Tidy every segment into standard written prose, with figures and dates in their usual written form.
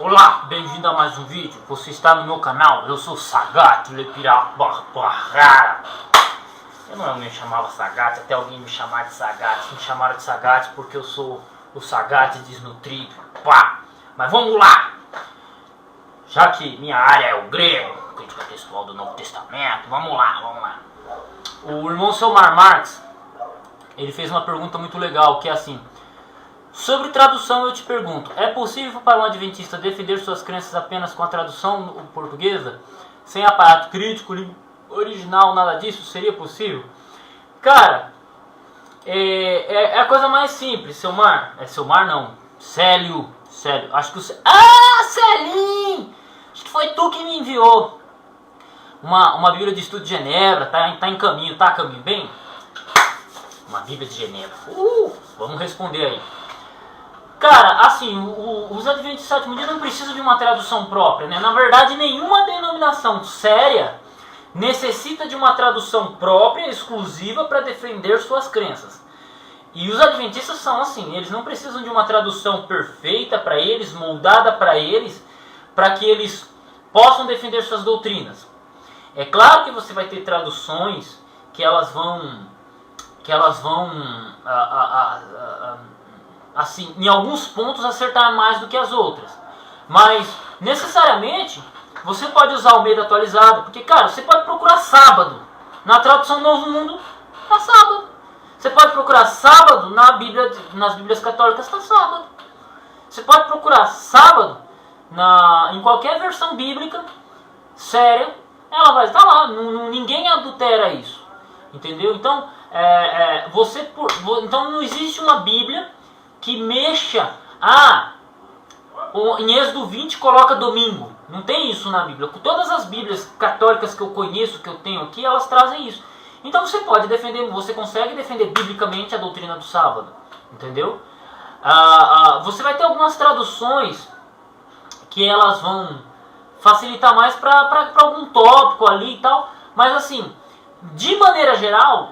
Olá, bem-vindo a mais um vídeo. Você está no meu canal, eu sou Sagat Lepirabarra. Eu não me chamava Sagat, até alguém me chamar de Sagat. Me chamaram de Sagat porque eu sou o Sagat desnutrido. Pá. Mas vamos lá! Já que minha área é o grego, crítica textual do Novo Testamento, vamos lá. O irmão Selmar Marx, ele fez uma pergunta muito legal, que é assim: sobre tradução eu te pergunto, é possível para um adventista defender suas crenças apenas com a tradução portuguesa? Sem aparato crítico, original, nada disso? Seria possível? Cara, é a coisa mais simples, Selmar. É Selmar não, Célio. Acho que o Celinho! Acho que foi tu que me enviou uma Bíblia de Estudo de Genebra, tá em caminho, tá a caminho bem? Uma Bíblia de Genebra. Vamos responder aí. Cara, assim, os Adventistas do Sétimo Dia não precisam de uma tradução própria, né? Na verdade, nenhuma denominação séria necessita de uma tradução própria, exclusiva, para defender suas crenças. E os Adventistas são assim, eles não precisam de uma tradução perfeita para eles, moldada para eles, para que eles possam defender suas doutrinas. É claro que você vai ter traduções que elas vão assim, em alguns pontos acertar mais do que as outras. Mas, necessariamente, você pode usar o Almeida atualizado. Porque, cara, você pode procurar sábado. Na tradução Novo Mundo, tá sábado. Você pode procurar sábado nas Bíblias católicas, tá sábado. Você pode procurar sábado em qualquer versão bíblica séria. Ela vai estar lá. Ninguém adultera isso. Entendeu? Então, então não existe uma Bíblia que mexa. Em Êxodo 20 coloca domingo. Não tem isso na Bíblia. Todas as Bíblias católicas que eu conheço, que eu tenho aqui, elas trazem isso. Então você pode defender, você consegue defender biblicamente a doutrina do sábado. Entendeu? Você vai ter algumas traduções que elas vão facilitar mais para algum tópico ali e tal. Mas assim, de maneira geral,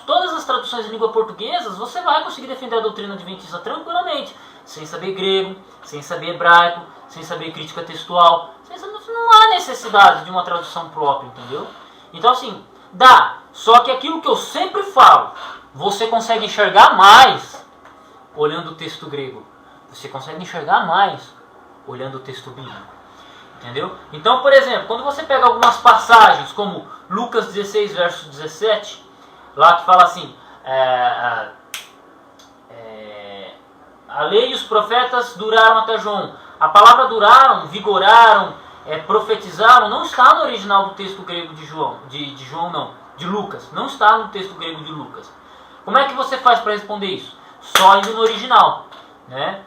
todas as traduções em língua portuguesa, você vai conseguir defender a doutrina adventista tranquilamente, sem saber grego, sem saber hebraico, sem saber crítica textual. Não há necessidade de uma tradução própria, entendeu? Então assim, dá. Só que aquilo que eu sempre falo, você consegue enxergar mais olhando o texto grego. Você consegue enxergar mais olhando o texto bíblico. Entendeu? Então, por exemplo, quando você pega algumas passagens, como Lucas 16, verso 17, lá que fala assim: a lei e os profetas duraram até João. A palavra duraram, vigoraram, profetizaram, não está no original do texto grego de Lucas. Não está no texto grego de Lucas. Como é que você faz para responder isso? Só indo no original, né?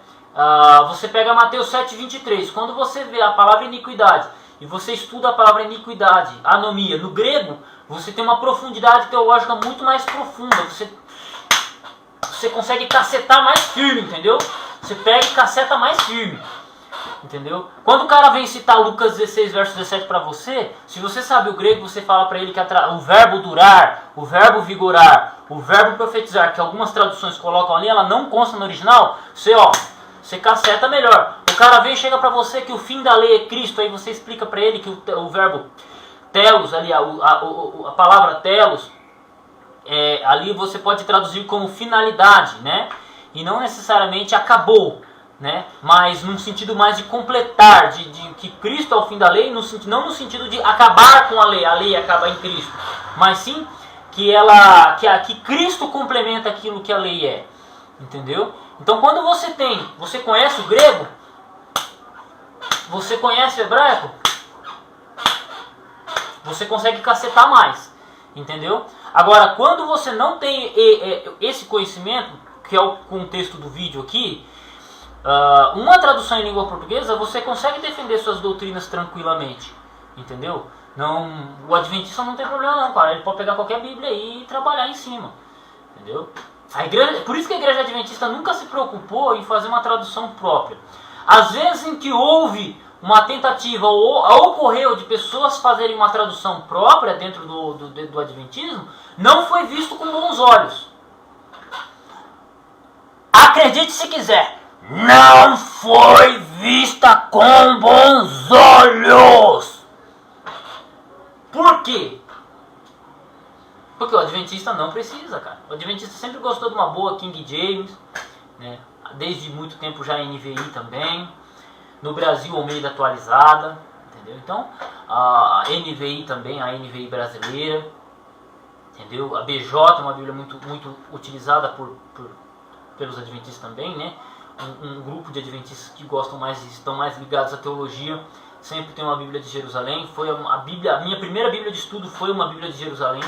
Você pega Mateus 7,23. Quando você vê a palavra iniquidade e você estuda a palavra iniquidade, anomia, no grego, você tem uma profundidade teológica muito mais profunda. Você consegue cacetar mais firme, entendeu? Você pega e caceta mais firme, entendeu? Quando o cara vem citar Lucas 16, verso 17 para você, se você sabe o grego, você fala para ele que o verbo durar, o verbo vigorar, o verbo profetizar, que algumas traduções colocam ali, ela não consta no original, você caceta melhor. O cara vem e chega pra você que o fim da lei é Cristo, aí você explica pra ele que o verbo telos, ali, a palavra telos, ali você pode traduzir como finalidade, né? E não necessariamente acabou, né? Mas num sentido mais de completar, de que Cristo é o fim da lei, não no sentido de acabar com a lei acaba em Cristo, mas sim que Cristo complementa aquilo que a lei é, entendeu? Então quando você conhece o grego, você conhece o hebraico, você consegue cacetar mais, entendeu? Agora, quando você não tem esse conhecimento, que é o contexto do vídeo aqui, uma tradução em língua portuguesa, você consegue defender suas doutrinas tranquilamente, entendeu? O adventista não tem problema não, cara. Ele pode pegar qualquer Bíblia aí e trabalhar em cima, entendeu? Por isso que a igreja adventista nunca se preocupou em fazer uma tradução própria. Às vezes em que houve uma tentativa ou ocorreu de pessoas fazerem uma tradução própria dentro do adventismo, não foi visto com bons olhos. Acredite se quiser, não foi visto Assista com bons olhos! Por quê? Porque o adventista não precisa, cara. O adventista sempre gostou de uma boa King James, né? Desde muito tempo já NVI também. No Brasil, Almeida atualizada, entendeu? Então, a NVI também, a NVI brasileira, entendeu? A BJ é uma Bíblia muito utilizada pelos adventistas também, né? Um grupo de adventistas que gostam mais, estão mais ligados à teologia, sempre tem uma Bíblia de Jerusalém. Foi a minha primeira Bíblia de estudo foi uma Bíblia de Jerusalém,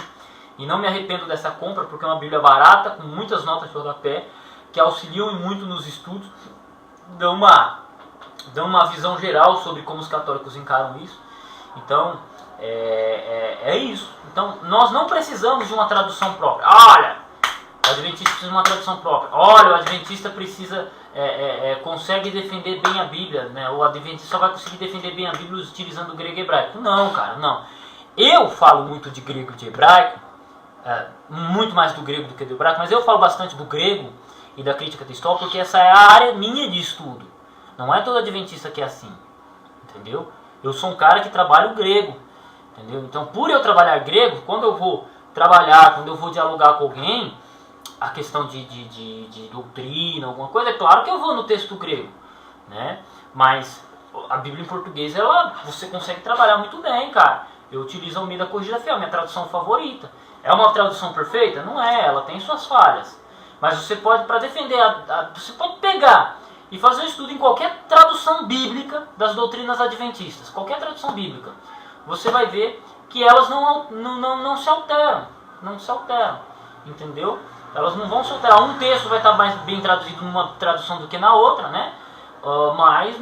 e não me arrependo dessa compra, porque é uma Bíblia barata, com muitas notas de rodapé, que auxiliam muito nos estudos, dão uma visão geral sobre como os católicos encaram isso. Então, é isso. Então, nós não precisamos de uma tradução própria. Olha, o adventista precisa de uma tradução própria. Olha, o adventista precisa, consegue defender bem a Bíblia, né? O adventista só vai conseguir defender bem a Bíblia utilizando o grego e hebraico. Não, cara, não. Eu falo muito de grego e de hebraico, muito mais do grego do que do hebraico, mas eu falo bastante do grego e da crítica textual, porque essa é a área minha de estudo. Não é todo adventista que é assim, entendeu? Eu sou um cara que trabalha o grego, entendeu? Então, por eu trabalhar grego, quando eu vou trabalhar, quando eu vou dialogar com alguém, a questão de doutrina, alguma coisa, é claro que eu vou no texto grego, né? Mas a Bíblia em português, você consegue trabalhar muito bem, cara. Eu utilizo a Almeida Corrigida Fiel, minha tradução favorita. É uma tradução perfeita? Não é, ela tem suas falhas. Mas você pode, para defender, você pode pegar e fazer um estudo em qualquer tradução bíblica das doutrinas adventistas, qualquer tradução bíblica. Você vai ver que elas não se alteram, entendeu? Elas não vão se alterar. Um texto vai estar mais bem traduzido numa tradução do que na outra, né? Mas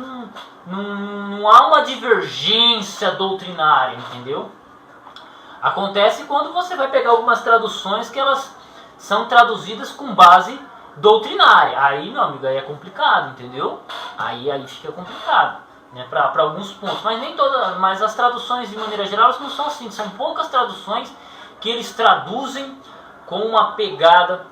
não há uma divergência doutrinária, entendeu? Acontece quando você vai pegar algumas traduções que elas são traduzidas com base doutrinária. Aí, meu amigo, aí é complicado, entendeu? Aí fica complicado, né? Para alguns pontos. Mas nem todas, mas as traduções de maneira geral elas não são assim. São poucas traduções que eles traduzem com uma pegada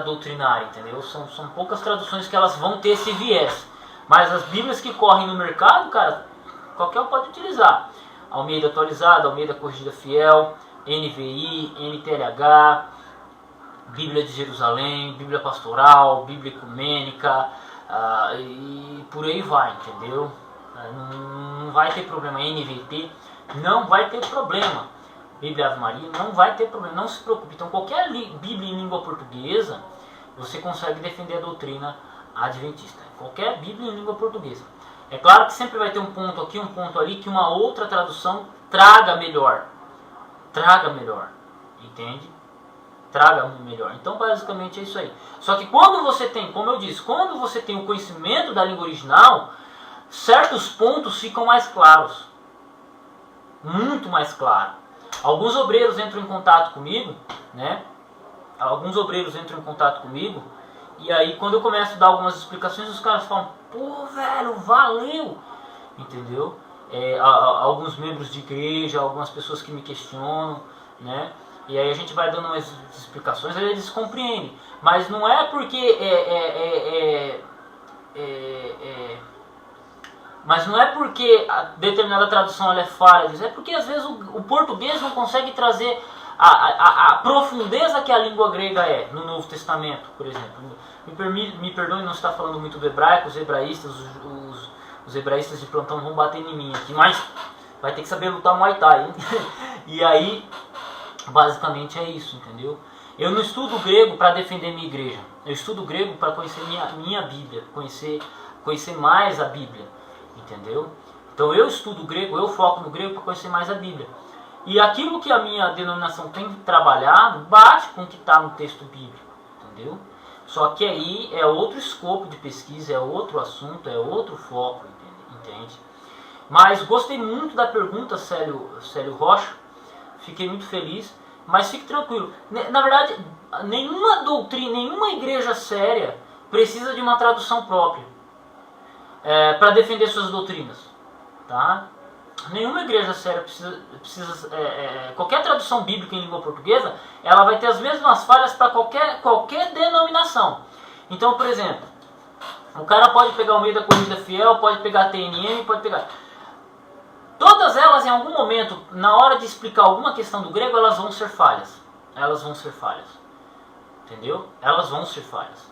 doutrinária, entendeu? São poucas traduções que elas vão ter esse viés. Mas as Bíblias que correm no mercado, cara, qualquer um pode utilizar. Almeida atualizada, Almeida Corrigida Fiel, NVI, NTLH, Bíblia de Jerusalém, Bíblia Pastoral, Bíblia Ecumênica, e por aí vai, entendeu? Não vai ter problema. NVT não vai ter problema. Bíblia Ave Maria não vai ter problema, não se preocupe. Então qualquer Bíblia em língua portuguesa, você consegue defender a doutrina adventista. Qualquer Bíblia em língua portuguesa. É claro que sempre vai ter um ponto aqui, um ponto ali, que uma outra tradução traga melhor, entende? Traga melhor. Então basicamente é isso aí. Só que quando você tem, como eu disse, quando você tem o conhecimento da língua original, certos pontos ficam mais claros, muito mais claros. Alguns obreiros entram em contato comigo, né? E aí quando eu começo a dar algumas explicações, os caras falam: pô, velho, valeu, entendeu? Alguns membros de igreja, algumas pessoas que me questionam, né? E aí a gente vai dando umas explicações, aí eles compreendem. Mas não é porque mas não é porque a determinada tradução ela é falha, é porque às vezes o português não consegue trazer a profundeza que a língua grega é no Novo Testamento, por exemplo. Me perdoe não estar falando muito do hebraico, os hebraístas de plantão vão bater em mim aqui, mas vai ter que saber lutar Muay Thai, hein? E aí, basicamente é isso, entendeu? Eu não estudo grego para defender minha igreja, eu estudo grego para conhecer minha Bíblia, conhecer mais a Bíblia, entendeu? Então eu estudo grego, eu foco no grego para conhecer mais a Bíblia. E aquilo que a minha denominação tem trabalhado bate com o que está no texto bíblico, entendeu? Só que aí é outro escopo de pesquisa, é outro assunto, é outro foco, entende? Mas gostei muito da pergunta, Célio Rocha, fiquei muito feliz, mas fique tranquilo. Na verdade, nenhuma doutrina, nenhuma igreja séria precisa de uma tradução própria para defender suas doutrinas, tá? Nenhuma igreja séria precisa qualquer tradução bíblica em língua portuguesa, ela vai ter as mesmas falhas para qualquer denominação. Então, por exemplo, O cara pode pegar o meio da corrida fiel, pode pegar a TNM, pode pegar... Todas elas, em algum momento, na hora de explicar alguma questão do grego, elas vão ser falhas. Elas vão ser falhas. Entendeu? Elas vão ser falhas.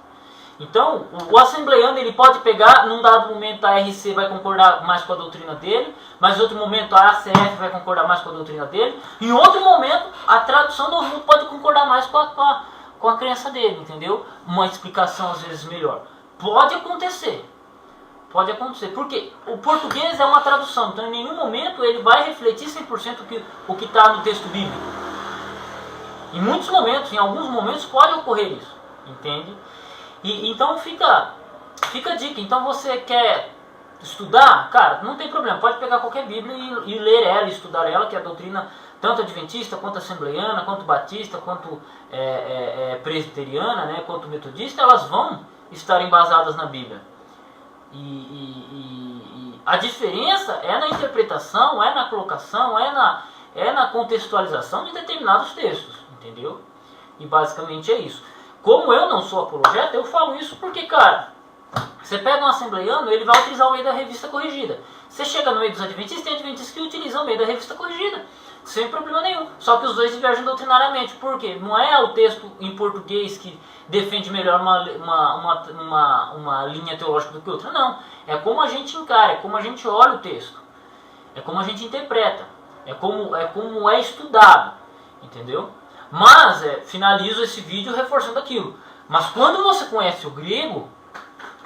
Então, o assembleiano, ele pode pegar, num dado momento a RC vai concordar mais com a doutrina dele, mas em outro momento a ACF vai concordar mais com a doutrina dele, em outro momento a tradução do mundo pode concordar mais com a crença dele, entendeu? Uma explicação às vezes melhor. Pode acontecer. Pode acontecer, porque o português é uma tradução, então em nenhum momento ele vai refletir 100% o que está no texto bíblico. Em muitos momentos, em alguns momentos pode ocorrer isso, entende? E então fica a dica. Então você quer estudar, cara, não tem problema, pode pegar qualquer Bíblia e ler ela, e estudar ela, que é a doutrina tanto adventista, quanto assembleiana, quanto batista, quanto presbiteriana, né, quanto metodista, elas vão estar embasadas na Bíblia. E a diferença é na interpretação, é na colocação, é na contextualização de determinados textos, entendeu? E basicamente é isso. Como eu não sou apologeta, eu falo isso porque, cara, você pega um assembleiano, ele vai utilizar o meio da revista corrigida. Você chega no meio dos adventistas, tem adventistas que utilizam o meio da revista corrigida, sem problema nenhum. Só que os dois divergem doutrinariamente. Por quê? Não é o texto em português que defende melhor uma linha teológica do que outra, não. É como a gente encara, é como a gente olha o texto, é como a gente interpreta, é como é estudado, entendeu? Mas, finalizo esse vídeo reforçando aquilo. Mas quando você conhece o grego,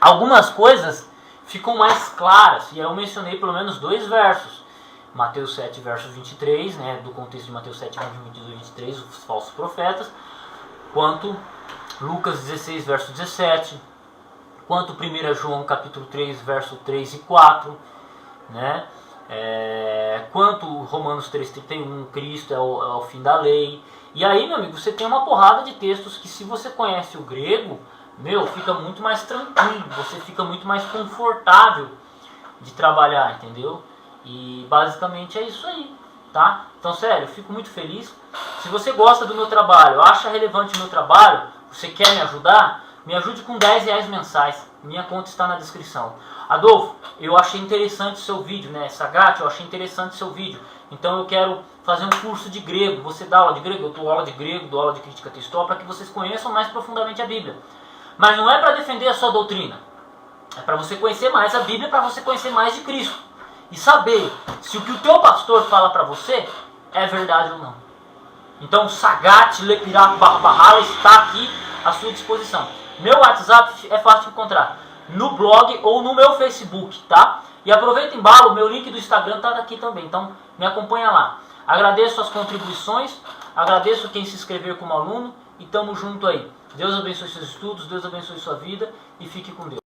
algumas coisas ficam mais claras. E eu mencionei pelo menos 2 versos. Mateus 7, verso 23, né, do contexto de Mateus 7, verso 22 e 23, os falsos profetas. Quanto Lucas 16, verso 17. Quanto 1 João capítulo 3, verso 3 e 4. Né? Quanto Romanos 3,31, Cristo é o fim da lei. E aí, meu amigo, você tem uma porrada de textos que, se você conhece o grego, fica muito mais tranquilo, você fica muito mais confortável de trabalhar, entendeu? E basicamente é isso aí, tá? Então, sério, eu fico muito feliz. Se você gosta do meu trabalho, acha relevante o meu trabalho, você quer me ajudar, me ajude com R$10 mensais. Minha conta está na descrição. Adolfo, eu achei interessante o seu vídeo, né? Sagat, eu achei interessante o seu vídeo. Então eu quero fazer um curso de grego. Você dá aula de grego? Eu dou aula de grego, dou aula de crítica textual, para que vocês conheçam mais profundamente a Bíblia. Mas não é para defender a sua doutrina. É para você conhecer mais a Bíblia, para você conhecer mais de Cristo. E saber se o que o teu pastor fala para você é verdade ou não. Então, Sagat Lepirato Barra está aqui à sua disposição. Meu WhatsApp é fácil de encontrar no blog ou no meu Facebook, tá? E aproveita o embalo, o meu link do Instagram tá aqui também, então me acompanha lá. Agradeço as contribuições, agradeço quem se inscreveu como aluno e tamo junto aí. Deus abençoe seus estudos, Deus abençoe sua vida e fique com Deus.